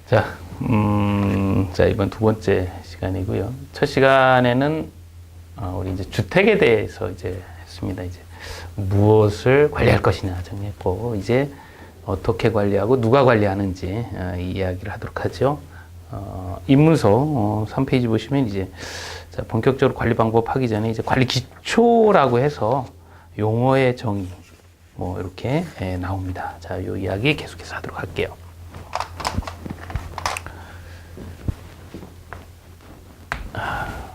자, 이번 두 번째 시간이고요. 첫 시간에는 우리 이제 주택에 대해서 이제 했습니다. 이제 무엇을 관리할 것이냐 정했고, 이제 어떻게 관리하고 누가 관리하는지 이 이야기를 하도록 하죠. 입문서 3페이지 보시면 이제 자, 본격적으로 관리 방법 하기 전에 이제 관리 기초라고 해서 용어의 정의 뭐 이렇게 나옵니다. 자, 이 이야기 계속해서 하도록 할게요.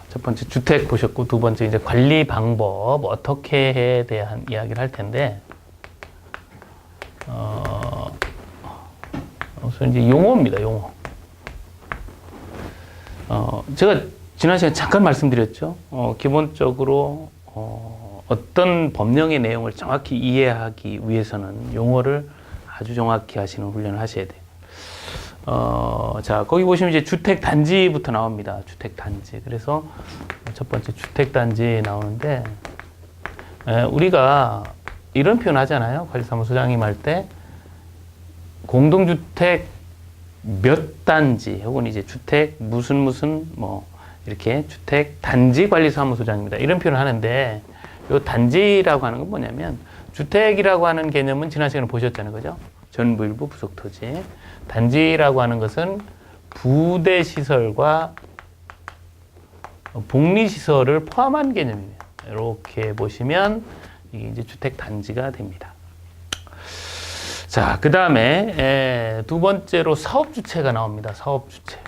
첫 번째 주택 보셨고, 두 번째 이제 관리 방법 어떻게에 대한 이야기를 할 텐데, 우선 이제 용어입니다. 용어. 제가 지난 시간에 잠깐 말씀드렸죠. 기본적으로 어떤 법령의 내용을 정확히 이해하기 위해서는 용어를 아주 정확히 하시는 훈련을 하셔야 돼요. 자, 거기 보시면 이제 주택단지부터 나옵니다. 주택단지. 그래서 첫 번째 주택단지 나오는데, 우리가 이런 표현 하잖아요. 관리사무소장님 할 때, 공동주택 몇 단지, 혹은 이제 주택 무슨 뭐, 이렇게 주택단지 관리사무소장입니다. 이런 표현을 하는데, 요 단지라고 하는 건 뭐냐면, 주택이라고 하는 개념은 지난 시간에 보셨잖아요. 그죠? 전부 일부 부속 토지. 단지라고 하는 것은 부대시설과 복리시설을 포함한 개념입니다. 이렇게 보시면 이게 이제 주택단지가 됩니다. 자, 그 다음에 두 번째로 사업주체가 나옵니다. 사업주체.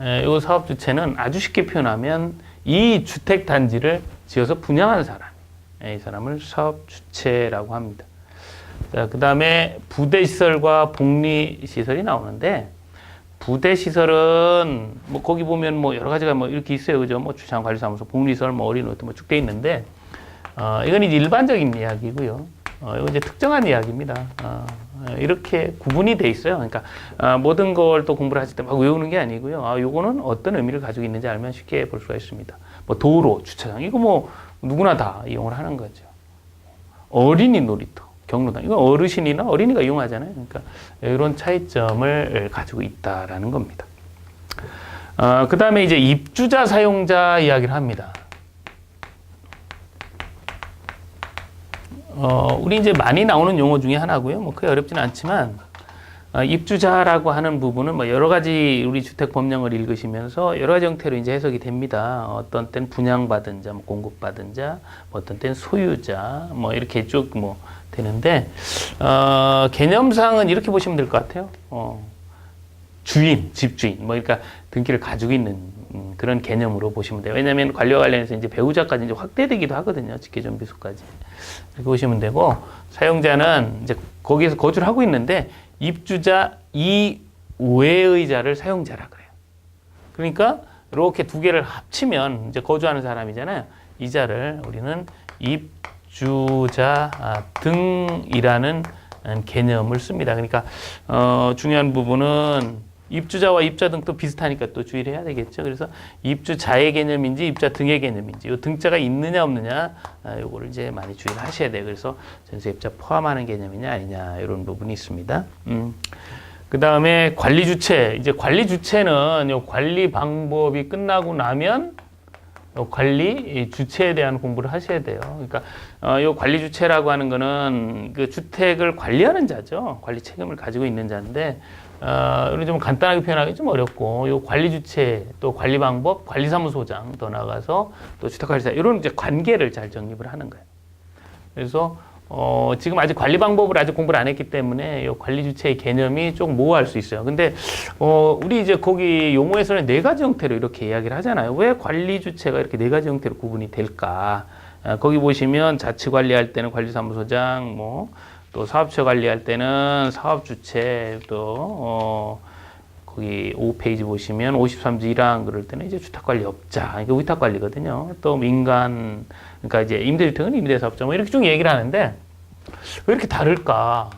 이 사업주체는 아주 쉽게 표현하면 이 주택단지를 지어서 분양하는 사람. 이 사람을 사업주체라고 합니다. 자, 그 다음에 부대시설과 복리시설이 나오는데, 부대시설은 뭐 거기 보면 뭐 여러 가지가 뭐 이렇게 있어요. 그죠? 뭐 주차장관리사무소, 복리시설, 뭐 어린이집도 뭐 쭉 돼 있는데, 이건 이제 일반적인 이야기고요. 이건 이제 특정한 이야기입니다. 이렇게 구분이 돼 있어요. 그러니까 모든 걸 또 공부를 하실 때 막 외우는 게 아니고요. 요거는 어떤 의미를 가지고 있는지 알면 쉽게 볼 수가 있습니다. 뭐 도로, 주차장, 이거 뭐 누구나 다 이용을 하는 거죠. 어린이 놀이터, 경로당, 이건 어르신이나 어린이가 이용하잖아요. 그러니까 이런 차이점을 가지고 있다라는 겁니다. 그 다음에 이제 입주자, 사용자 이야기를 합니다. 우리 이제 많이 나오는 용어 중에 하나고요. 뭐 크게 어렵지는 않지만, 입주자라고 하는 부분은 뭐 여러 가지 우리 주택 법령을 읽으시면서 여러 가지 형태로 이제 해석이 됩니다. 어떤 때는 분양받은 자, 뭐 공급받은 자, 뭐 어떤 때는 소유자, 뭐 이렇게 쭉 뭐 되는데, 개념상은 이렇게 보시면 될 것 같아요. 주인, 집주인, 뭐 그러니까 등기를 가지고 있는 그런 개념으로 보시면 돼요. 왜냐하면 관리와 관련해서 이제 배우자까지 이제 확대되기도 하거든요. 직계존비소까지. 이렇게 보시면 되고, 사용자는 이제 거기에서 거주를 하고 있는데, 입주자 이외의 자를 사용자라 그래요. 그러니까 이렇게 두 개를 합치면 이제 거주하는 사람이잖아요. 이 자를 우리는 입주자 등이라는 개념을 씁니다. 그러니까 중요한 부분은 입주자와 입자 등 또 비슷하니까 또 주의를 해야 되겠죠. 그래서 입주자의 개념인지 입자 등의 개념인지, 이 등자가 있느냐 없느냐, 요거를 이제 많이 주의를 하셔야 돼요. 그래서 전세 입자 포함하는 개념이냐 아니냐, 이런 부분이 있습니다. 그 다음에 관리 주체. 이제 관리 주체는 요 관리 방법이 끝나고 나면 요 관리 주체에 대한 공부를 하셔야 돼요. 그러니까 요 관리 주체라고 하는 거는 그 주택을 관리하는 자죠. 관리 책임을 가지고 있는 자인데, 우리 좀 간단하게 표현하기 좀 어렵고, 요 관리 주체, 또 관리 방법, 관리사무소장, 더 나아가서 또 주택관리사, 이런 이제 관계를 잘 정립을 하는 거예요. 그래서 지금 아직 관리 방법을 아직 공부를 안 했기 때문에 요 관리 주체의 개념이 좀 모호할 수 있어요. 근데 우리 이제 거기 용어에서는 네 가지 형태로 이렇게 이야기를 하잖아요. 왜 관리 주체가 이렇게 네 가지 형태로 구분이 될까? 거기 보시면 자치 관리할 때는 관리사무소장, 뭐 또 사업체 관리할 때는 사업주체, 또 거기 5페이지 보시면 53조 1항 그럴 때는 이제 주택관리업자, 이게 위탁관리거든요. 또 민간, 그러니까 이제 임대주택은 임대사업자, 뭐 이렇게 쭉 얘기를 하는데, 왜 이렇게 다를까?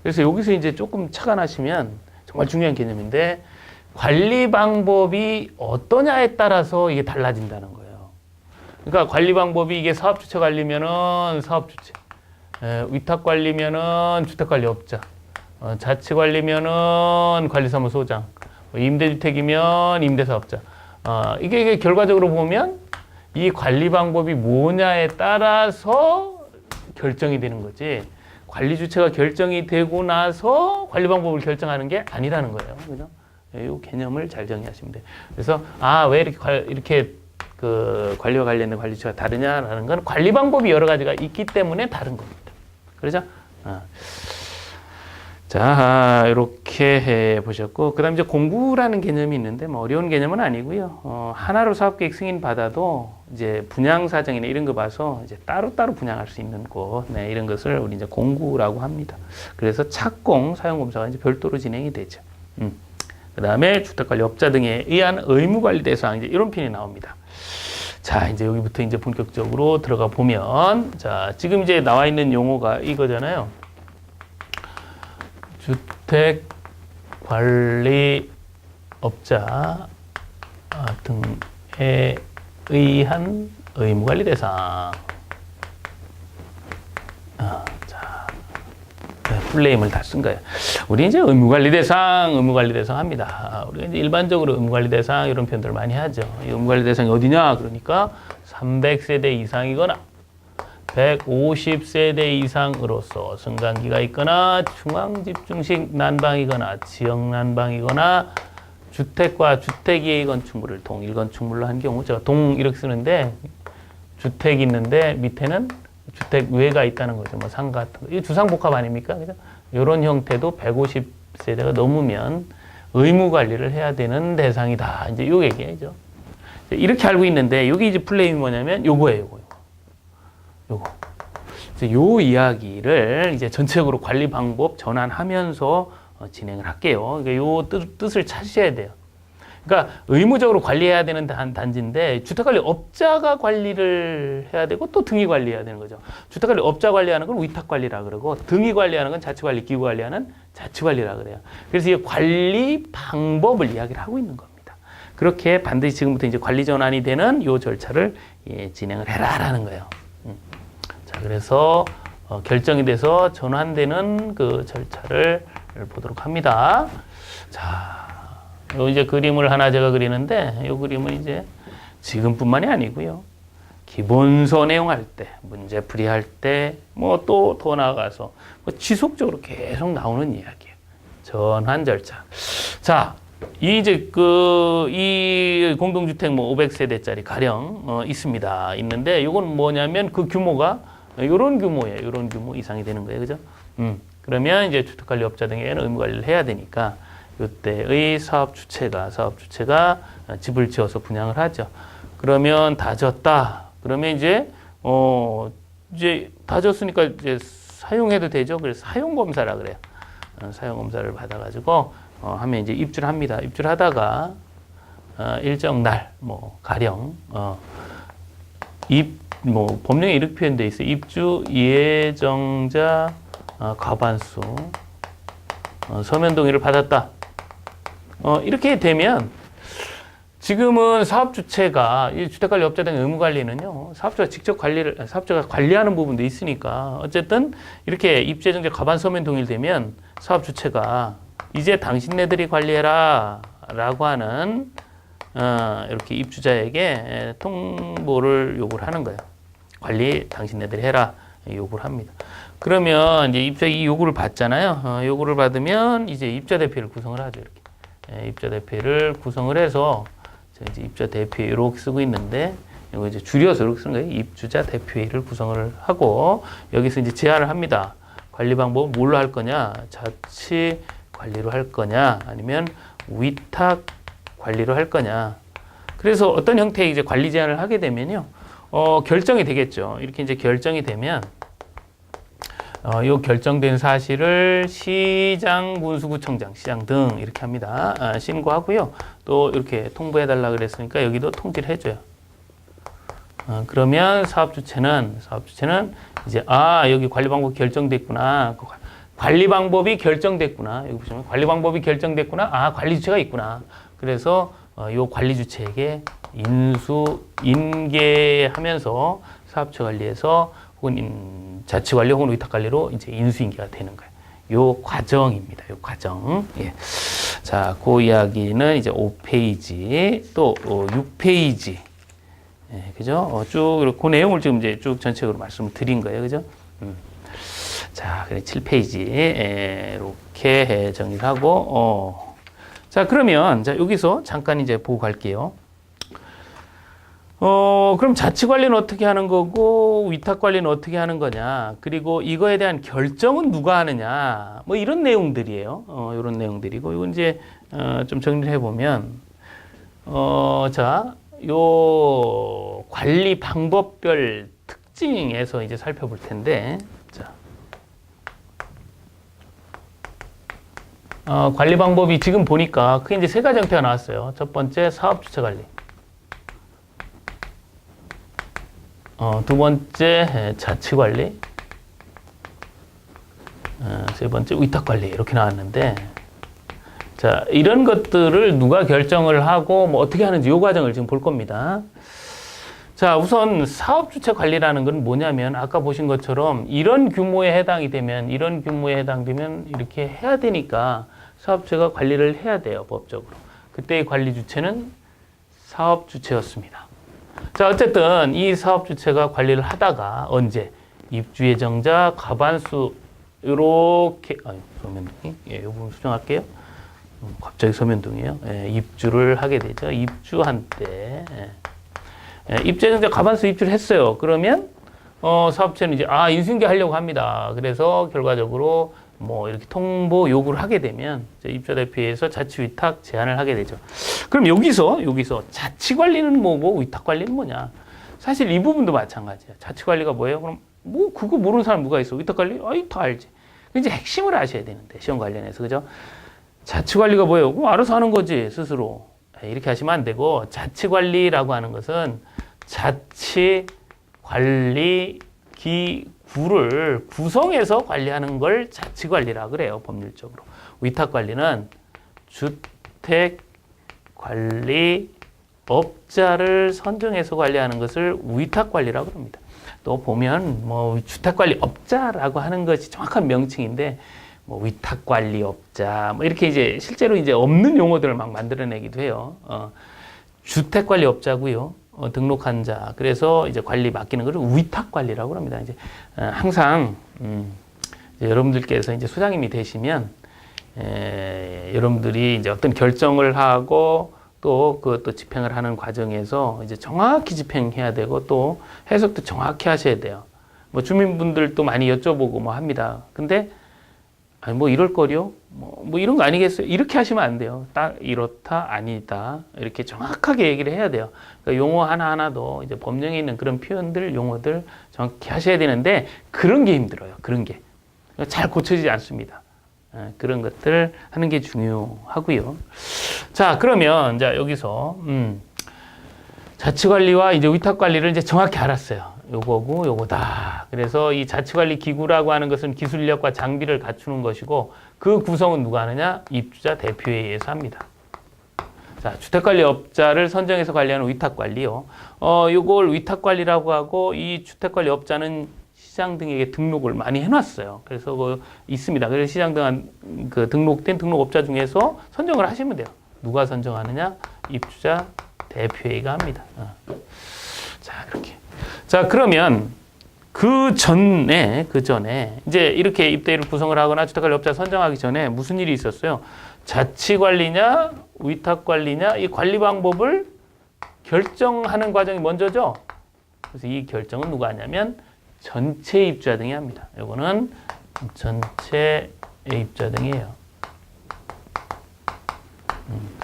그래서 여기서 이제 조금 착안하시면 정말 중요한 개념인데, 관리 방법이 어떠냐에 따라서 이게 달라진다는 거예요. 그러니까 관리 방법이 이게 사업주체 관리면은 사업주체, 위탁관리면은 주택관리업자, 자치관리면은 관리사무소장, 임대주택이면 임대사업자. 이게 결과적으로 보면 이 관리 방법이 뭐냐에 따라서 결정이 되는 거지. 관리 주체가 결정이 되고 나서 관리 방법을 결정하는 게 아니라는 거예요. 그죠? 이 개념을 잘 정리하시면 돼요. 그래서 왜 이렇게 그 관리와 관련된 관리 주체가 다르냐라는 건 관리 방법이 여러 가지가 있기 때문에 다른 겁니다. 그렇죠? 자, 이렇게 해 보셨고, 그 다음 이제 공구라는 개념이 있는데, 뭐 어려운 개념은 아니고요. 하나로 사업계획 승인 받아도 이제 분양 사정이나 이런 거 봐서 이제 따로따로 분양할 수 있는 곳, 네, 이런 것을 우리 이제 공구라고 합니다. 그래서 착공, 사용검사가 이제 별도로 진행이 되죠. 그 다음에 주택관리업자 등에 의한 의무관리 대상, 이제 이런 편이 나옵니다. 자, 이제 여기부터 이제 본격적으로 들어가 보면, 자, 지금 이제 나와 있는 용어가 이거잖아요. 주택관리업자 등에 의한 의무관리 대상. 자, 풀네임을 다 쓴 거예요. 우리 이제 의무관리 대상 합니다. 우리가 이제 일반적으로 의무관리 대상 이런 표현들을 많이 하죠. 이 의무관리 대상이 어디냐? 그러니까 300세대 이상이거나 150세대 이상으로서 승강기가 있거나 중앙집중식 난방이거나 지역난방이거나 주택과 주택이의 건축물을 동일 건축물로 한 경우, 제가 동 이렇게 쓰는데 주택이 있는데 밑에는 주택 외가 있다는 거죠. 뭐 상 같은 거. 이게 주상복합 아닙니까? 그죠? 이런 형태도 150세대가 넘으면 의무 관리를 해야 되는 대상이다. 이제 요 얘기죠. 이렇게 알고 있는데 여기 이제 플레임이 뭐냐면 요거예요. 요거. 요 이야기를 이제 전체적으로 관리 방법 전환하면서 진행을 할게요. 그러니까 요 뜻을 찾으셔야 돼요. 그러니까 의무적으로 관리해야 되는 단지인데 주택관리업자가 관리를 해야 되고 또 등이 관리해야 되는 거죠. 주택관리업자 관리하는 건 위탁관리라 그러고 등이 관리하는 건 자치관리, 기구 관리하는 자치관리라 그래요. 그래서 이 관리 방법을 이야기를 하고 있는 겁니다. 그렇게 반드시 지금부터 이제 관리 전환이 되는 요 절차를 진행을 해라라는 거예요. 자, 그래서 결정이 돼서 전환되는 그 절차를 보도록 합니다. 자, 요 이제 그림을 하나 제가 그리는데, 요 그림은 이제 지금뿐만이 아니고요. 기본서 내용할 때, 문제 풀이할 때, 뭐 또 더 나아가서 뭐 지속적으로 계속 나오는 이야기예요. 전환 절차. 자, 이제 이 공동주택 뭐 500세대짜리 가령 있습니다. 있는데 이건 뭐냐면 그 규모가 이런 규모예요. 이런 규모 이상이 되는 거예요. 그죠? 그러면 이제 주택관리업자 등에는 의무관리를 해야 되니까 이때의 사업 주체가 집을 지어서 분양을 하죠. 그러면 다 졌다. 그러면 이제 다 졌으니까 이제 사용해도 되죠. 그래서 사용검사라 그래요. 사용검사를 받아가지고 하면 이제 입주를 합니다. 입주를 하다가 일정 날, 뭐 가령 법령에 이렇게 표현되어 있어요. 입주 예정자 과반수 서면 동의를 받았다. 이렇게 되면 지금은 사업 주체가 이 주택관리업자 등 의무 관리는요. 사업자가 관리하는 부분도 있으니까 어쨌든 이렇게 입주 예정자 과반 서면 동의를 되면 사업 주체가 이제 당신네들이 관리해라 라고 하는 이렇게 입주자에게 통보를 요구를 하는 거예요. 관리 당신네들이 해라 요구를 합니다. 그러면 이제 입주자 이 요구를 받잖아요. 요구를 받으면 이제 입주자 대표를 구성을 하죠. 이렇게 입주자 대표를 구성을 해서 이제 입주자 대표 이렇게 쓰고 있는데 이거 이제 줄여서 이렇게 쓰는 거예요. 입주자 대표회의를 구성을 하고 여기서 이제 제안을 합니다. 관리 방법을 뭘로 할 거냐? 자치 관리로 할 거냐? 아니면 위탁 관리로 할 거냐? 그래서 어떤 형태의 이제 관리 제안을 하게 되면요, 결정이 되겠죠. 이렇게 이제 결정이 되면 요 결정된 사실을 시장, 군수구청장, 시장 등 이렇게 합니다. 신고하고요. 또 이렇게 통보해달라 그랬으니까 여기도 통지를 해줘요. 그러면 사업 주체는 이제 여기 관리 방법이 결정됐구나. 관리 방법이 결정됐구나. 여기 보시면 관리 방법이 결정됐구나. 관리 주체가 있구나. 그래서 요 관리 주체에게 인계하면서 사업처 관리에서 혹은 자치 관리 혹은 위탁 관리로 이제 인수인계가 되는 거예요. 요 과정입니다. 요 과정. 예. 자, 그 이야기는 이제 5페이지 또 6페이지. 예, 그죠? 쭉 그 내용을 지금 이제 쭉 전체적으로 말씀을 드린 거예요. 그죠? 자, 그래 7페이지 이렇게 정리를 하고 자, 그러면 자, 여기서 잠깐 이제 보고 갈게요. 그럼 자치 관리는 어떻게 하는 거고, 위탁 관리는 어떻게 하는 거냐, 그리고 이거에 대한 결정은 누가 하느냐, 뭐 이런 내용들이에요. 이런 내용들이고, 이건 이제, 좀 정리를 해보면, 자, 요 관리 방법별 특징에서 이제 살펴볼 텐데, 자. 관리 방법이 지금 보니까 크게 이제 세 가지 형태가 나왔어요. 첫 번째, 사업 주체 관리. 두 번째 자치 관리, 세 번째 위탁 관리 이렇게 나왔는데, 자, 이런 것들을 누가 결정을 하고 뭐 어떻게 하는지 이 과정을 지금 볼 겁니다. 자, 우선 사업 주체 관리라는 건 뭐냐면 아까 보신 것처럼 이런 규모에 해당이 되면 이렇게 해야 되니까 사업주체가 관리를 해야 돼요, 법적으로. 그때의 관리 주체는 사업 주체였습니다. 자, 어쨌든 이 사업 주체가 관리를 하다가 언제 입주 예정자 과반수 요렇게 서면동이 이 부분 수정할게요. 갑자기 서면동이에요. 입주를 하게 되죠. 입주한 때 입주 예정자 과반수 입주를 했어요. 그러면 사업체는 이제 인수인계 하려고 합니다. 그래서 결과적으로 뭐 이렇게 통보 요구를 하게 되면 입주자 대표에서 자치 위탁 제안을 하게 되죠. 그럼 여기서 자치 관리는 뭐고 위탁 관리는 뭐냐? 사실 이 부분도 마찬가지예요. 자치 관리가 뭐예요? 그럼 뭐 그거 모르는 사람 누가 있어? 위탁 관리? 다 알지. 이제 핵심을 아셔야 되는데 시험 관련해서 그죠? 자치 관리가 뭐예요? 그럼 알아서 하는 거지 스스로. 이렇게 하시면 안 되고 자치 관리라고 하는 것은 자치 관리 기구를 구성해서 관리하는 걸 자치 관리라 그래요, 법률적으로. 위탁 관리는 주택 관리 업자를 선정해서 관리하는 것을 위탁 관리라고 합니다. 또 보면 뭐 주택 관리 업자라고 하는 것이 정확한 명칭인데 뭐 위탁 관리 업자 뭐 이렇게 이제 실제로 이제 없는 용어들을 막 만들어내기도 해요. 주택 관리 업자고요. 등록한 자. 그래서 이제 관리 맡기는 것을 위탁 관리라고 합니다. 이제 항상 이제 여러분들께서 이제 소장님이 되시면 여러분들이 이제 어떤 결정을 하고 또 그것도 집행을 하는 과정에서 이제 정확히 집행해야 되고 또 해석도 정확히 하셔야 돼요. 뭐 주민분들도 많이 여쭤보고 뭐 합니다. 근데 뭐 이럴 거요? 뭐 이런 거 아니겠어요? 이렇게 하시면 안 돼요. 딱 이렇다, 아니다. 이렇게 정확하게 얘기를 해야 돼요. 그러니까 용어 하나하나도 이제 법령에 있는 그런 표현들, 용어들 정확히 하셔야 되는데 그런 게 힘들어요. 그런 게. 잘 고쳐지지 않습니다. 그런 것들 하는 게 중요하고요. 자, 그러면 자, 여기서 자치관리와 이제 위탁관리를 이제 정확히 알았어요. 요거고 요거다. 그래서 이 자치관리 기구라고 하는 것은 기술력과 장비를 갖추는 것이고 그 구성은 누가 하느냐? 입주자 대표에 의해서 합니다. 자, 주택관리업자를 선정해서 관리하는 위탁관리요. 요걸 위탁관리라고 하고 이 주택관리업자는 시장 등에게 등록을 많이 해놨어요. 그래서 그 있습니다. 그래서 시장 등 그 등록된 등록업자 중에서 선정을 하시면 돼요. 누가 선정하느냐? 입주자 대표회의가 합니다. 자, 이렇게. 자, 그러면 그 전에 이제 이렇게 입대를 구성을 하거나 주택관리업자 선정하기 전에 무슨 일이 있었어요? 자치관리냐, 위탁관리냐, 이 관리 방법을 결정하는 과정이 먼저죠. 그래서 이 결정은 누가 하냐면 전체 입주자 등이 합니다. 이거는 전체 입주자 등이에요.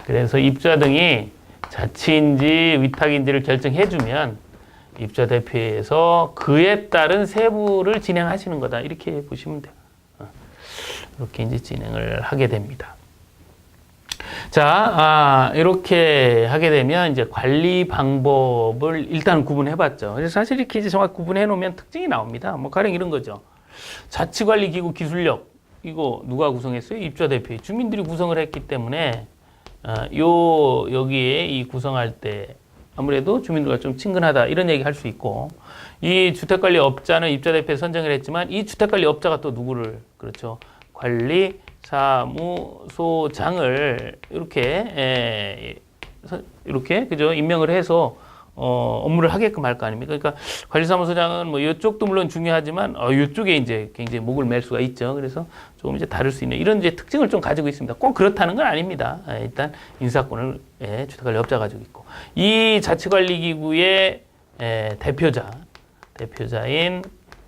그래서 입주자 등이 자치인지 위탁인지를 결정해주면 입주자 대표회에서 그에 따른 세부를 진행하시는 거다. 이렇게 보시면 돼요. 이렇게 이제 진행을 하게 됩니다. 자, 이렇게 하게 되면 이제 관리 방법을 일단 구분해 봤죠. 그래서 사실 이렇게 이제 정확히 구분해 놓으면 특징이 나옵니다. 뭐 가령 이런 거죠. 자치관리기구 기술력. 이거 누가 구성했어요? 입주자 대표회. 주민들이 구성을 했기 때문에 여기에 이 구성할 때 아무래도 주민들과 좀 친근하다 이런 얘기 할 수 있고 이 주택관리업자는 입주자 대표에 선정을 했지만 이 주택관리업자가 또 누구를 그렇죠 관리사무소장을 이렇게 그죠? 임명을 해서 업무를 하게끔 할 거 아닙니까? 그러니까 관리사무소장은 뭐 이쪽도 물론 중요하지만 이쪽에 이제 굉장히 목을 맬 수가 있죠. 그래서 조금 이제 다를 수 있는 이런 이제 특징을 좀 가지고 있습니다. 꼭 그렇다는 건 아닙니다. 일단 인사권을 주택관리업자가 가지고 있고 이 자치관리기구의 대표자인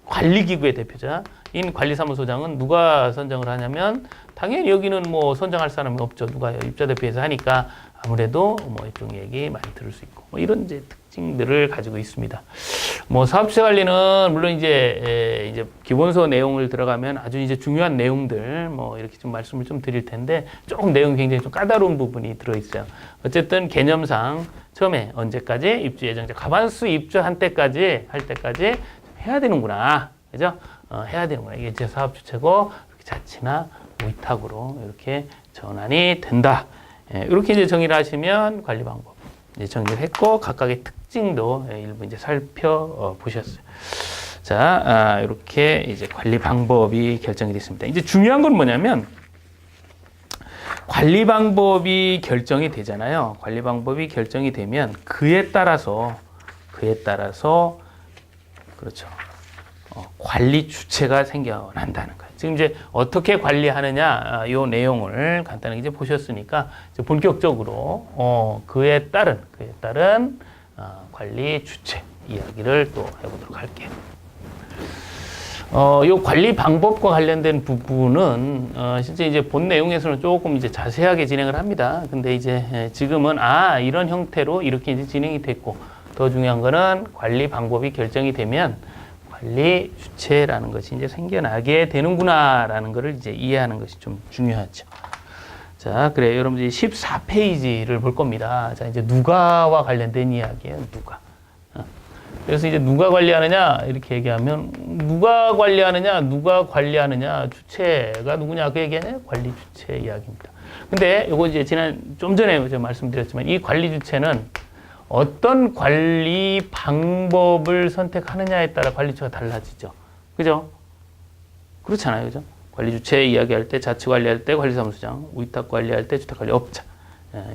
관리기구의 대표자인 관리사무소장은 누가 선정을 하냐면 당연히 여기는 뭐 선정할 사람이 없죠. 누가 입자대표에서 하니까 아무래도 뭐 이쪽 얘기 많이 들을 수 있고 뭐 이런 이제 특징들을 가지고 있습니다. 뭐 사업주체 관리는 물론 이제 기본서 내용을 들어가면 아주 이제 중요한 내용들 뭐 이렇게 좀 말씀을 좀 드릴 텐데 조금 내용이 굉장히 좀 까다로운 부분이 들어 있어요. 어쨌든 개념상 처음에 언제까지 입주 예정자 가반수 입주한 때까지 할 때까지 해야 되는구나. 그죠? 해야 되는구나. 이게 제 사업주체고 자치나 위탁으로 이렇게 전환이 된다. 이렇게 이제 정의를 하시면 관리 방법 이제 정리를 했고 각각의 특징도 일부 이제 살펴보셨어요. 자, 이렇게 이제 관리 방법이 결정이 됐습니다. 이제 중요한 건 뭐냐면 관리 방법이 결정이 되잖아요. 관리 방법이 결정이 되면 그에 따라서 그렇죠. 관리 주체가 생겨난다는 거예요. 지금 이제 어떻게 관리하느냐, 이 내용을 간단하게 이제 보셨으니까 이제 본격적으로 그에 따른 관리 주체 이야기를 또 해보도록 할게요. 이 관리 방법과 관련된 부분은 실제 이제 본 내용에서는 조금 이제 자세하게 진행을 합니다. 근데 이제 지금은 이런 형태로 이렇게 이제 진행이 됐고 더 중요한 거는 관리 방법이 결정이 되면 관리 주체라는 것이 이제 생겨나게 되는구나라는 것을 이제 이해하는 것이 좀 중요하죠. 자, 그래 여러분들이 14페이지를 볼 겁니다. 자, 이제 누가와 관련된 이야기예요. 누가. 그래서 이제 누가 관리하느냐 이렇게 얘기하면 누가 관리하느냐 주체가 누구냐 그 얘기하냐 관리 주체 이야기입니다. 근데 이거 이제 좀 전에 제가 말씀드렸지만 이 관리 주체는 어떤 관리 방법을 선택하느냐에 따라 관리처가 달라지죠. 그죠? 그렇잖아요. 그죠? 관리 주체 이야기할 때, 자치 관리할 때 관리사무소장, 위탁 관리할 때 주택관리업자,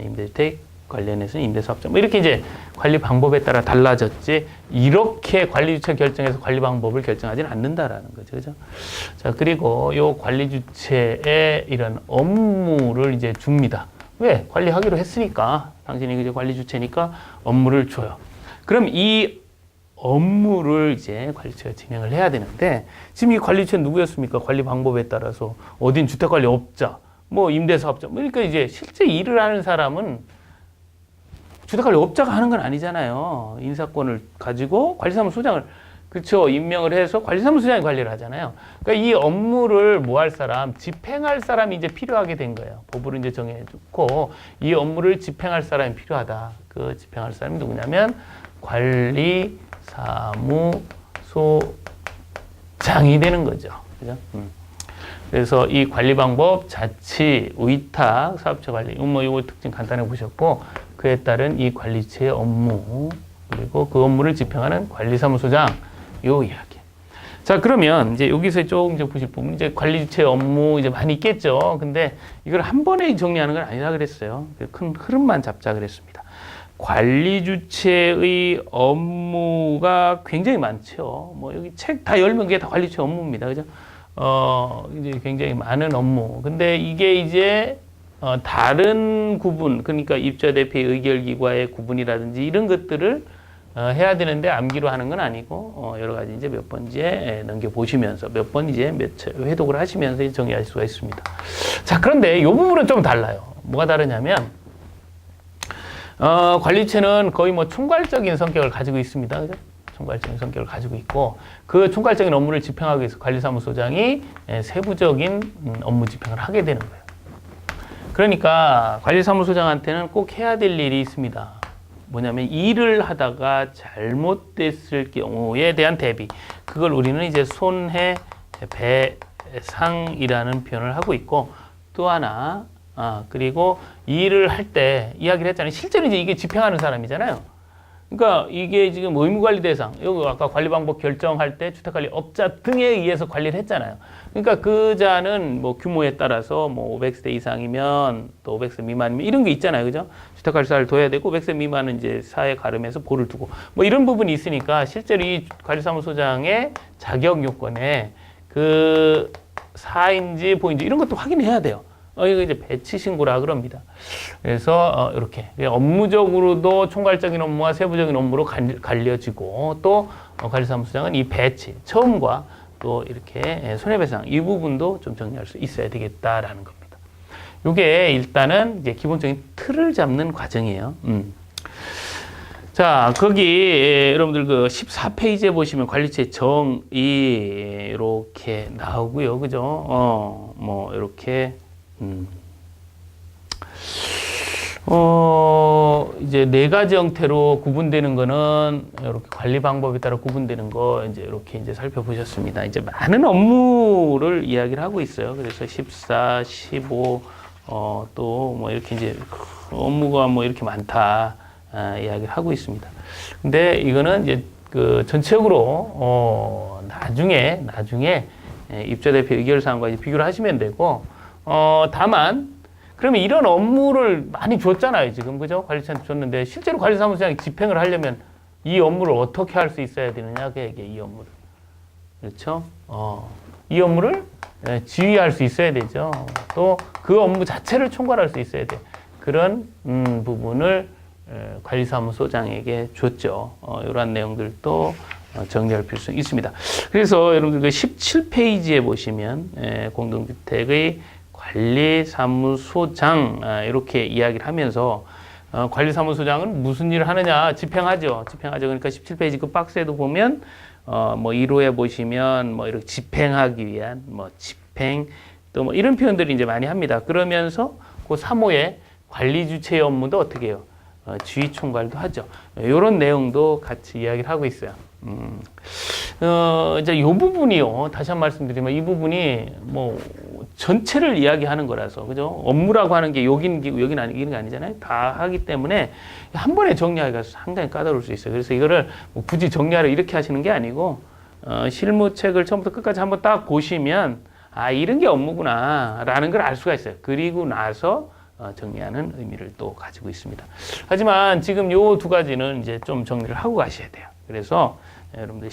임대주택 관련해서는 임대사업자. 뭐 이렇게 이제 관리 방법에 따라 달라졌지, 이렇게 관리 주체 결정해서 관리 방법을 결정하지는 않는다라는 거죠. 그죠? 자, 그리고 이 관리 주체의 이런 업무를 이제 줍니다. 왜? 관리하기로 했으니까. 당신이 이제 관리 주체니까 업무를 줘요. 그럼 이 업무를 이제 관리처가 진행을 해야 되는데, 지금 이 관리처는 누구였습니까? 관리 방법에 따라서. 어딘 주택관리업자, 뭐 임대사업자. 그러니까 이제 실제 일을 하는 사람은 주택관리업자가 하는 건 아니잖아요. 인사권을 가지고 관리사무소장을 그렇죠. 임명을 해서 관리사무소장이 관리를 하잖아요. 그러니까 이 업무를 뭐 할 사람, 집행할 사람이 이제 필요하게 된 거예요. 법으로 이제 정해놓고 이 업무를 집행할 사람이 필요하다. 그 집행할 사람이 누구냐면 관리사무소장이 되는 거죠. 그죠? 그래서 이 관리 방법, 자치, 위탁, 사업체 관리, 뭐 이거 특징 간단하게 보셨고 그에 따른 이 관리체의 업무 그리고 그 업무를 집행하는 관리사무소장. 요 이야기. 자, 그러면 이제 여기서 조금 이제 보실 부분, 이제 관리 주체 업무 이제 많이 있겠죠. 근데 이걸 한 번에 정리하는 건 아니라 그랬어요. 큰 흐름만 잡자 그랬습니다. 관리 주체의 업무가 굉장히 많죠. 뭐 여기 책 다 열면 그게 다 관리 주체 업무입니다. 그죠? 이제 굉장히 많은 업무. 근데 이게 이제 다른 구분, 그러니까 입주자 대표의 의결기과의 구분이라든지 이런 것들을 해야 되는데 암기로 하는 건 아니고 여러 가지 이제 몇 번째 넘겨 보시면서 몇 번 이제 몇 차 회독을 하시면서 정리할 수가 있습니다. 자, 그런데 이 부분은 좀 달라요. 뭐가 다르냐면 관리체는 거의 뭐 총괄적인 성격을 가지고 있습니다. 그죠? 총괄적인 성격을 가지고 있고 그 총괄적인 업무를 집행하기 위해서 관리사무소장이 세부적인 업무 집행을 하게 되는 거예요. 그러니까 관리사무소장한테는 꼭 해야 될 일이 있습니다. 뭐냐면 일을 하다가 잘못됐을 경우에 대한 대비. 그걸 우리는 이제 손해배상이라는 표현을 하고 있고 또 하나 그리고 일을 할 때 이야기를 했잖아요. 실제로 이제 이게 집행하는 사람이잖아요. 그러니까 이게 지금 의무관리 대상, 여기 아까 관리 방법 결정할 때 주택관리업자 등에 의해서 관리를 했잖아요. 그러니까 그자는 뭐 규모에 따라서 뭐 500세대 이상이면 또 500세 미만이면 이런 게 있잖아요. 그죠? 주택관리사를 둬야 되고 500세 미만은 이제 사회 가름해서 보를 두고 뭐 이런 부분이 있으니까 실제로 이 관리사무소장의 자격 요건에 그 사인지 보인지 이런 것도 확인해야 돼요. 이거 이제 배치 신고라 그럽니다. 그래서 이렇게 업무적으로도 총괄적인 업무와 세부적인 업무로 갈려지고 또 관리사무소장은 이 배치 처음과 또 이렇게 손해배상 이 부분도 좀 정리할 수 있어야 되겠다라는 겁니다. 이게 일단은 이제 기본적인 틀을 잡는 과정이에요. 자, 거기 여러분들 그 14페이지에 보시면 관리처의 정의 이렇게 나오고요. 그죠? 뭐 이렇게 이제 네 가지 형태로 구분되는 거는 이렇게 관리 방법에 따라 구분되는 거 이제 이렇게 이제 살펴보셨습니다. 이제 많은 업무를 이야기를 하고 있어요. 그래서 14, 15, 또 뭐 이렇게 이제 업무가 뭐 이렇게 많다, 이야기를 하고 있습니다. 근데 이거는 이제 그 전체적으로, 나중에 입주대표 의결사항과 이제 비교를 하시면 되고, 다만, 그러면 이런 업무를 많이 줬잖아요, 지금. 그죠? 관리처한테 줬는데, 실제로 관리사무소장이 집행을 하려면 이 업무를 어떻게 할 수 있어야 되느냐, 그게 이 업무를. 그렇죠? 이 업무를 지휘할 수 있어야 되죠. 또 그 업무 자체를 총괄할 수 있어야 돼. 그런 부분을 관리사무소장에게 줬죠. 이러한 내용들도 정리할 필요성이 있습니다. 그래서 여러분들 그 17페이지에 보시면 공동주택의 관리사무소장 이렇게 이야기를 하면서 관리사무소장은 무슨 일을 하느냐 집행하죠. 그러니까 17페이지 그 박스에도 보면 뭐 1호에 보시면 뭐 이렇게 집행하기 위한 뭐 집행 또 뭐 이런 표현들이 이제 많이 합니다. 그러면서 그 3호에 관리 주체의 업무도 어떻게 해요? 지휘 총괄도 하죠. 이런 내용도 같이 이야기를 하고 있어요. 이제 이 부분이요. 다시 한 번 말씀드리면 이 부분이 뭐 전체를 이야기하는 거라서, 그죠? 업무라고 하는 게 여기는 아니는 게 아니잖아요. 다 하기 때문에 한 번에 정리하기가 상당히 까다로울 수 있어요. 그래서 이거를 뭐 굳이 정리하려 이렇게 하시는 게 아니고, 실무책을 처음부터 끝까지 한번 딱 보시면, 이런 게 업무구나, 라는 걸 알 수가 있어요. 그리고 나서 정리하는 의미를 또 가지고 있습니다. 하지만 지금 요 두 가지는 이제 좀 정리를 하고 가셔야 돼요. 그래서 여러분들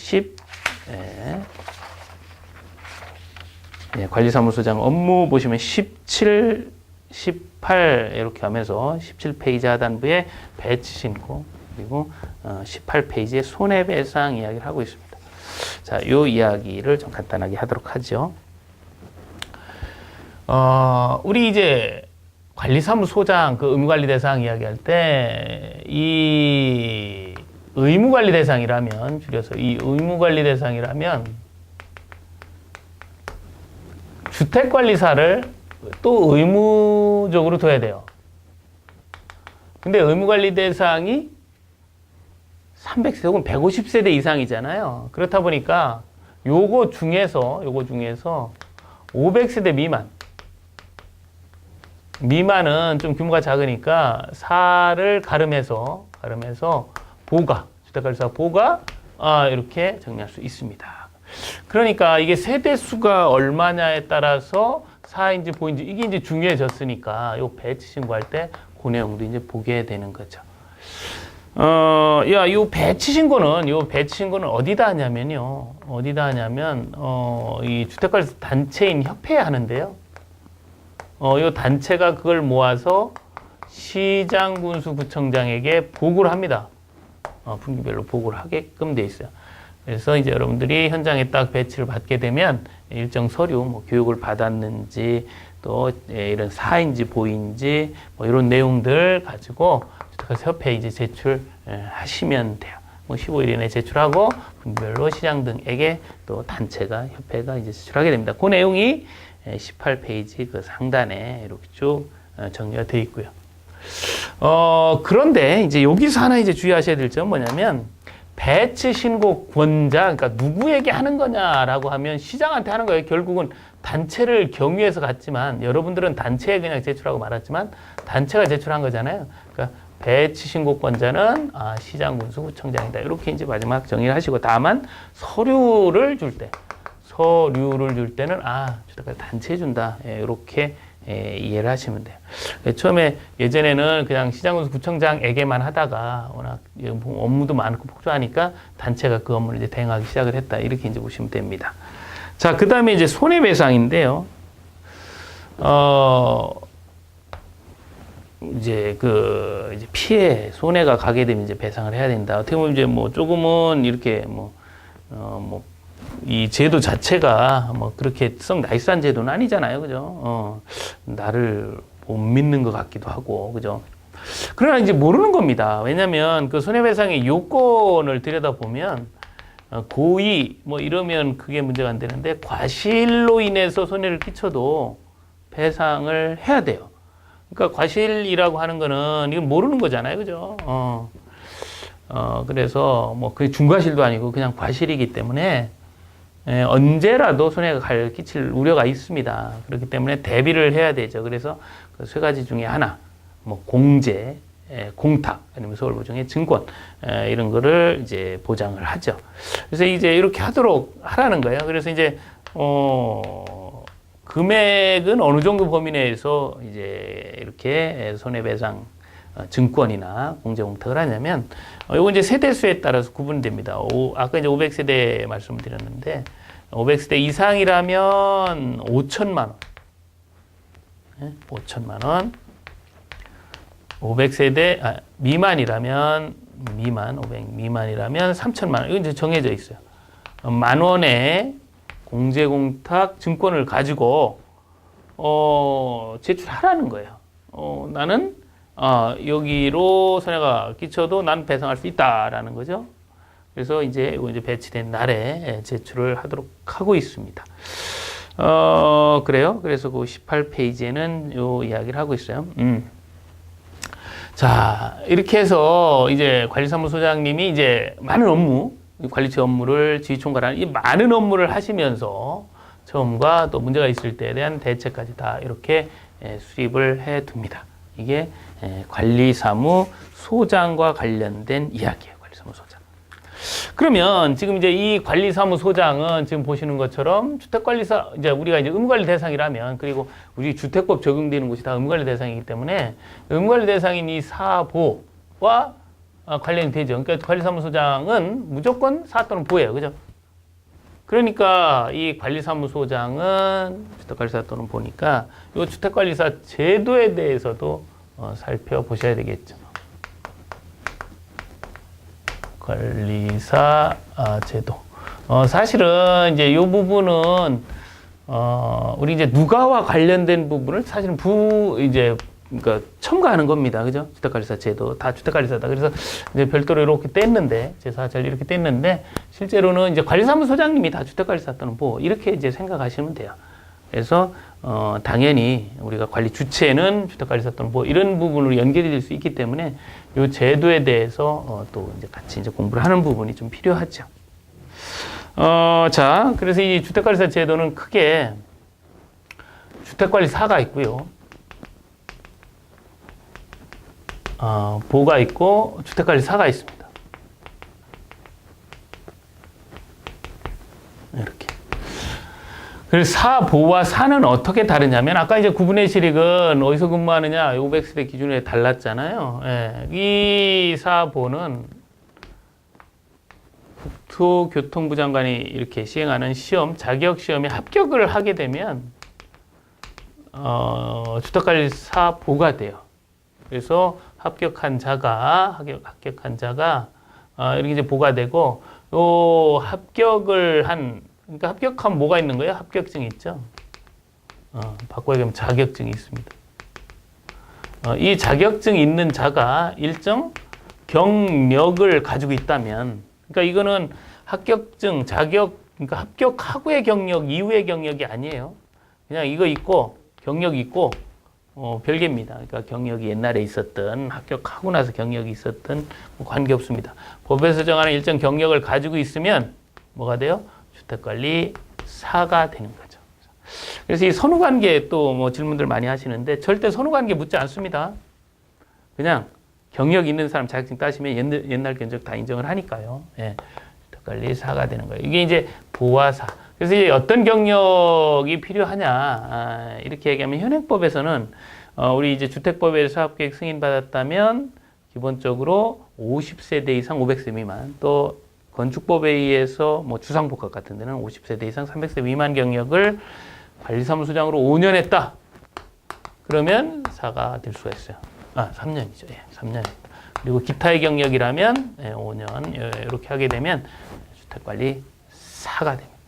관리사무소장 업무 보시면 17, 18 이렇게 하면서 17페이지 하단부에 배치 신고 그리고 18페이지에 손해배상 이야기를 하고 있습니다. 자, 요 이야기를 좀 간단하게 하도록 하죠. 우리 이제 관리사무소장 그 의무관리 대상 이야기할 때 이 의무관리 대상이라면 줄여서 이 의무관리 대상이라면 주택관리사를 또 의무적으로 둬야 돼요. 근데 의무관리 대상이 300세대 혹은 150세대 이상이잖아요. 그렇다 보니까 요거 중에서 500세대 미만은 좀 규모가 작으니까 4를 가름해서 주택관리사 보가 이렇게 정리할 수 있습니다. 그러니까 이게 세대 수가 얼마냐에 따라서 4인지 보인지 이게 이제 중요해졌으니까 요 배치 신고할 때 그 내용도 이제 보게 되는 거죠. 요 배치 신고는 어디다 하냐면요. 이 주택관리사 단체인 협회에 하는데요. 요 단체가 그걸 모아서 시장, 군수, 구청장에게 보고를 합니다. 분기별로 보고를 하게끔 돼 있어요. 그래서 이제 여러분들이 현장에 딱 배치를 받게 되면 일정 서류, 뭐 교육을 받았는지 또 이런 사인지 보인지 뭐 이런 내용들 가지고 주택관리사 협회에 이제 제출하시면 돼요. 뭐 15일 이내에 제출하고 분기별로 시장 등에게 또 단체가 협회가 이제 제출하게 됩니다. 그 내용이 18페이지 그 상단에 이렇게 쭉 정리가 되어 있고요. 그런데 이제 여기서 하나 이제 주의하셔야 될 점은 뭐냐면 배치 신고 권자, 그러니까 누구에게 하는 거냐라고 하면 시장한테 하는 거예요. 결국은 단체를 경유해서 갔지만 여러분들은 단체에 그냥 제출하고 말았지만 단체가 제출한 거잖아요. 그러니까 배치 신고권자는 시장군수구청장이다. 이렇게 이제 마지막 정의를 하시고, 다만 서류를 줄 때는 주택가치 단체에 준다. 이렇게 이해를 하시면 돼요. 처음에 예전에는 그냥 시장군수구청장에게만 하다가 워낙 업무도 많고 폭주하니까 단체가 그 업무를 이제 대행하기 시작을 했다. 이렇게 이제 보시면 됩니다. 자, 그 다음에 이제 손해배상인데요. 이제 이제 피해, 손해가 가게 되면 이제 배상을 해야 된다. 어떻게 보면 이제 뭐 조금은 이렇게 이 제도 자체가 뭐 그렇게 썩 나이스한 제도는 아니잖아요. 그죠? 나를 못 믿는 것 같기도 하고. 그죠? 그러나 이제 모르는 겁니다. 왜냐면 그 손해배상의 요건을 들여다보면 고의 뭐 이러면 그게 문제가 안 되는데 과실로 인해서 손해를 끼쳐도 배상을 해야 돼요. 그러니까 과실이라고 하는 거는 이건 모르는 거잖아요. 그죠? 그래서 뭐 그게 중과실도 아니고 그냥 과실이기 때문에 언제라도 손해가 끼칠 우려가 있습니다. 그렇기 때문에 대비를 해야 되죠. 그래서 그 세 가지 중에 하나, 뭐 공제, 공탁, 아니면 서울보증의 증권, 이런 거를 이제 보장을 하죠. 그래서 이제 이렇게 하라는 거예요. 그래서 이제, 금액은 어느 정도 범위 내에서 이제 이렇게 손해배상 증권이나 공제 공탁을 하냐면, 요거 이제 세대수에 따라서 구분됩니다. 아까 이제 500세대 말씀드렸는데, 500세대 이상이라면 5천만 원. 5천만 원. 500세대 미만이라면 500 미만이라면 3천만 원. 이건 이제 정해져 있어요. 만 원의 공제 공탁 증권을 가지고 제출하라는 거예요. 나는 여기로 손해가 끼쳐도 난 배상할 수 있다라는 거죠. 그래서 이제 배치된 날에 제출을 하도록 하고 있습니다. 그래요. 그래서 그 18페이지에는 요 이야기를 하고 있어요. 자, 이렇게 해서 이제 관리사무소장님이 이제 많은 업무, 관리처 업무를 지휘총괄하는 이 많은 업무를 하시면서 처음과 또 문제가 있을 때에 대한 대책까지 다 이렇게 수립을 해 둡니다. 이게 관리사무소장과 관련된 이야기예요. 관리사무소장. 그러면 지금 이제 이 관리사무소장은 지금 보시는 것처럼 주택관리사, 이제 우리가 이제 의무관리 대상이라면, 그리고 우리 주택법 적용되는 곳이 다 의무관리 대상이기 때문에 의무관리 대상인 이 사보와 관련이 되죠. 그러니까 관리사무소장은 무조건 사 또는 보예요. 그죠? 그러니까 이 관리사무소장은 주택관리사 또는 보니까 이 주택관리사 제도에 대해서도 살펴보셔야 되겠죠. 관리사 제도. 사실은 이제 이 부분은 우리 이제 누가와 관련된 부분을 사실은 그러니까 첨가하는 겁니다. 그죠? 주택관리사 제도. 다 주택관리사다. 그래서 이제 별도로 이렇게 뗐는데, 제4절 이렇게 뗐는데, 실제로는 이제 관리사무소장님이 다 주택관리사 또는 보, 이렇게 이제 생각하시면 돼요. 그래서, 당연히 우리가 관리 주체는 주택관리사 또는 보, 이런 부분으로 연결이 될 수 있기 때문에 이 제도에 대해서 또 이제 같이 이제 공부를 하는 부분이 좀 필요하죠. 자, 그래서 이 주택관리사 제도는 크게 주택관리사가 있고요. 보가 있고 주택관리사가 있습니다. 이렇게. 그래서 사보와 사는 어떻게 다르냐면, 아까 이제 구분의 실익은 어디서 근무하느냐, 500세대 기준에 달랐잖아요. 예. 이 사보는 국토교통부 장관이 이렇게 시행하는 시험, 자격시험에 합격을 하게 되면, 주택관리사 보가 돼요. 그래서 합격한 자가 이렇게 이제 보가 되고, 요 합격을 그러니까 합격하면 뭐가 있는 거예요? 합격증이 있죠. 바꿔 얘기하면 자격증이 있습니다. 이 자격증이 있는 자가 일정 경력을 가지고 있다면, 그러니까 이거는 합격증, 그러니까 합격하고의 경력, 이후의 경력이 아니에요. 그냥 이거 있고, 경력이 있고, 별개입니다. 그러니까 경력이 옛날에 있었던, 합격하고 나서 경력이 있었던, 뭐 관계없습니다. 법에서 정하는 일정 경력을 가지고 있으면 뭐가 돼요? 주택관리사가 되는 거죠. 그래서 이 선후관계 또 뭐 질문들 많이 하시는데 절대 선후관계 묻지 않습니다. 그냥 경력 있는 사람 자격증 따시면 옛날 견적 다 인정을 하니까요. 예. 주택관리사가 되는 거예요. 이게 이제 보아사. 그래서 이제 어떤 경력이 필요하냐 이렇게 얘기하면 현행법에서는 우리 이제 주택법에서 사업계획 승인 받았다면 기본적으로 50세대 이상 500세 미만, 또 건축법에 의해서 뭐 주상복합 같은 데는 50세대 이상 300세 미만 경력을 관리사무소장으로 5년 했다. 그러면 사가 될 수가 있어요. 3년이죠. 예, 3년. 그리고 기타의 경력이라면 5년 이렇게 하게 되면 주택관리사가 됩니다.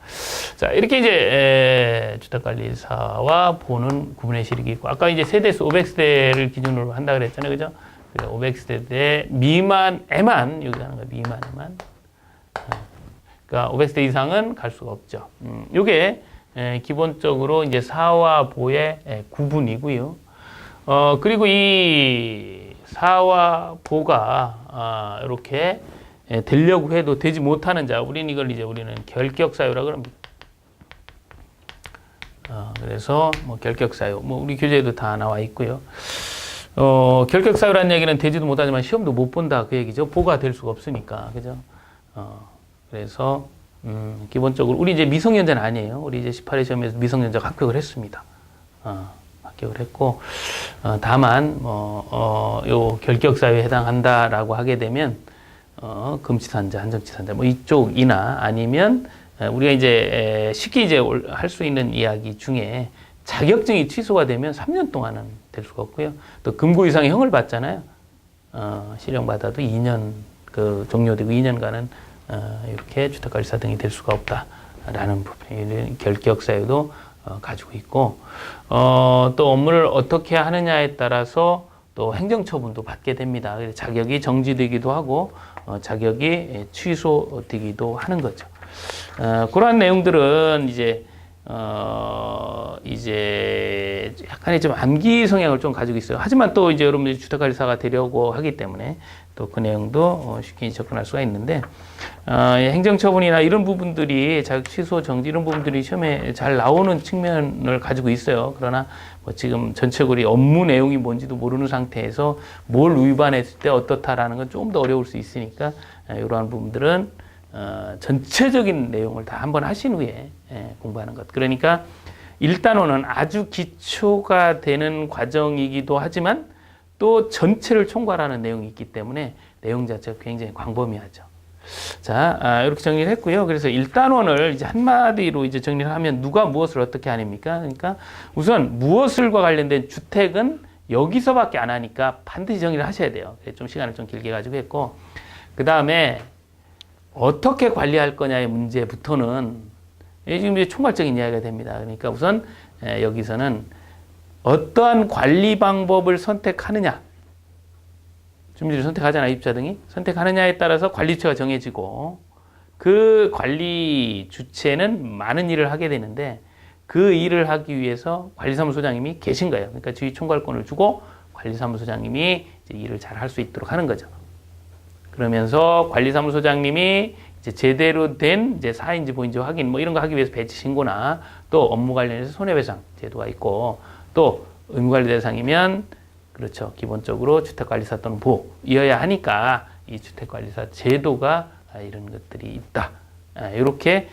자, 이렇게 이제 주택관리사와 보는 구분의 실익이 있고, 아까 이제 세대수 500세대를 기준으로 한다 그랬잖아요, 그죠? 500세대 미만에만 여기 하는 거예요. 미만에만. 그러니까 500세대 이상은 갈 수가 없죠. 이게 기본적으로 이제 사와 보의 구분이고요. 그리고 이 사와 보가 이렇게 되려고 해도 되지 못하는 자, 우리는 결격사유라고 합니다. 그래서 뭐 결격사유, 뭐 우리 교재에도 다 나와 있고요. 결격사유라는 얘기는 되지도 못하지만 시험도 못 본다 그 얘기죠. 보가 될 수가 없으니까, 그죠? 그래서 기본적으로 우리 이제 미성년자는 아니에요. 우리 이제 18회 시험에서 미성년자가 합격을 했습니다. 합격을 했고, 다만 요 결격사유에 해당한다라고 하게 되면 금치산자, 한정치산자 뭐 이쪽이나 아니면 우리가 이제 쉽게 이제 할 수 있는 이야기 중에 자격증이 취소가 되면 3년 동안은 될 수가 없고요. 또 금고 이상의 형을 받잖아요. 실형 받아도 2년 종료되고 2년간은 이렇게 주택관리사 등이 될 수가 없다라는 부분, 결격 사유도 가지고 있고, 또 업무를 어떻게 하느냐에 따라서 또 행정처분도 받게 됩니다. 그래서 자격이 정지되기도 하고 자격이 취소되기도 하는 거죠. 그러한 내용들은 이제 약간의 좀 암기 성향을 좀 가지고 있어요. 하지만 또 이제 여러분들이 주택관리사가 되려고 하기 때문에 또 그 내용도 쉽게 접근할 수가 있는데, 행정처분이나 이런 부분들이 자격 취소, 정지 이런 부분들이 시험에 잘 나오는 측면을 가지고 있어요. 그러나 뭐 지금 전체적으로 업무 내용이 뭔지도 모르는 상태에서 뭘 위반했을 때 어떻다라는 건 조금 더 어려울 수 있으니까 이러한 부분들은 전체적인 내용을 다 한번 하신 후에 공부하는 것. 그러니까 1단원은 아주 기초가 되는 과정이기도 하지만 또 전체를 총괄하는 내용이 있기 때문에 내용 자체가 굉장히 광범위하죠. 자, 이렇게 정리를 했고요. 그래서 1단원을 이제 한마디로 이제 정리를 하면 누가 무엇을 어떻게 하닙니까? 그러니까 우선 무엇을과 관련된 주택은 여기서밖에 안 하니까 반드시 정리를 하셔야 돼요. 좀 시간을 좀 길게 가지고 했고, 그 다음에 어떻게 관리할 거냐의 문제부터는 지금 이제 총괄적인 이야기가 됩니다. 그러니까 우선 여기서는 어떠한 관리 방법을 선택하느냐, 주민들이 선택하잖아요. 입주자 등이 선택하느냐에 따라서 관리처가 정해지고, 그 관리 주체는 많은 일을 하게 되는데 그 일을 하기 위해서 관리사무소장님이 계신 거예요. 그러니까 지휘 총괄권을 주고 관리사무소장님이 이제 일을 잘 할 수 있도록 하는 거죠. 그러면서 관리사무소장님이 이제 제대로 된 이제 사인지 보인지 확인 뭐 이런 거 하기 위해서 배치 신고나 또 업무 관련해서 손해배상 제도가 있고, 또 의무관리 대상이면 그렇죠. 기본적으로 주택관리사 또는 보이어야 하니까 이 주택관리사 제도가 이런 것들이 있다. 이렇게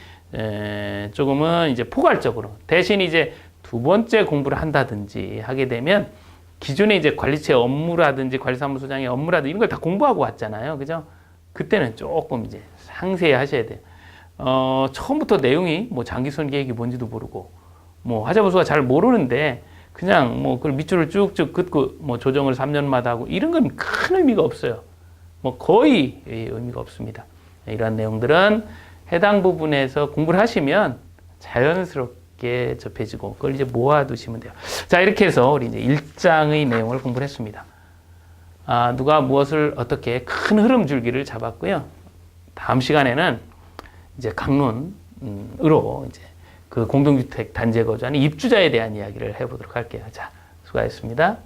조금은 이제 포괄적으로, 대신 이제 두 번째 공부를 한다든지 하게 되면 기존에 이제 관리처의 업무라든지 관리사무소장의 업무라든지 이런 걸 다 공부하고 왔잖아요. 그죠? 그때는 조금 이제 상세히 하셔야 돼요. 처음부터 내용이 뭐 장기선 계획이 뭔지도 모르고 뭐 하자보수가 잘 모르는데 그냥 뭐 그걸 밑줄을 쭉쭉 긋고 뭐 조정을 3년마다 하고 이런 건 큰 의미가 없어요. 뭐 거의 의미가 없습니다. 이런 내용들은 해당 부분에서 공부를 하시면 자연스럽게 접해지고 그걸 이제 모아두시면 돼요. 자, 이렇게 해서 우리 이제 1장의 내용을 공부를 했습니다. 누가 무엇을 어떻게 큰 흐름 줄기를 잡았고요. 다음 시간에는 이제 강론으로 이제 그 공동주택 단지에 거주하는 입주자에 대한 이야기를 해보도록 할게요. 자, 수고하셨습니다.